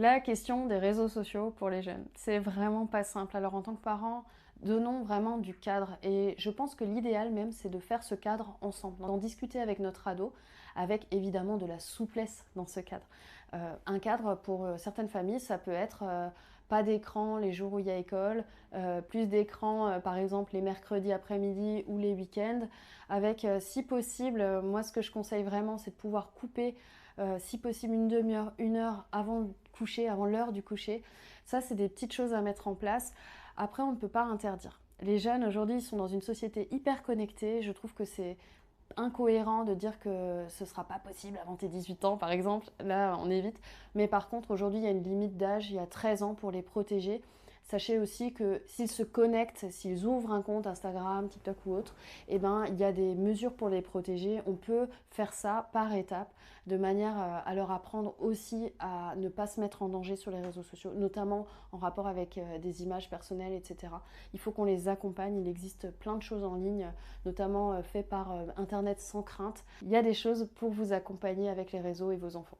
La question des réseaux sociaux pour les jeunes, c'est vraiment pas simple. Alors en tant que parent, donnons vraiment du cadre et je pense que l'idéal même c'est de faire ce cadre ensemble, d'en discuter avec notre ado, avec évidemment de la souplesse dans ce cadre. Un cadre pour certaines familles, ça peut être pas d'écran les jours où il y a école, plus d'écran par exemple les mercredis après-midi ou les week-ends, avec si possible, moi ce que je conseille vraiment c'est de pouvoir couper si possible une demi-heure, une heure avant le coucher, avant l'heure du coucher. Ça, c'est des petites choses à mettre en place. Après, on ne peut pas interdire. Les jeunes aujourd'hui ils sont dans une société hyper connectée. Je trouve que c'est incohérent de dire que ce ne sera pas possible avant tes 18 ans, par exemple. Là, on évite. Mais par contre, aujourd'hui, il y a une limite d'âge, il y a 13 ans pour les protéger. Sachez aussi que s'ils se connectent, s'ils ouvrent un compte Instagram, TikTok ou autre, eh ben, il y a des mesures pour les protéger. On peut faire ça par étapes, de manière à leur apprendre aussi à ne pas se mettre en danger sur les réseaux sociaux, notamment en rapport avec des images personnelles, etc. Il faut qu'on les accompagne. Il existe plein de choses en ligne, notamment fait par Internet sans crainte. Il y a des choses pour vous accompagner avec les réseaux et vos enfants.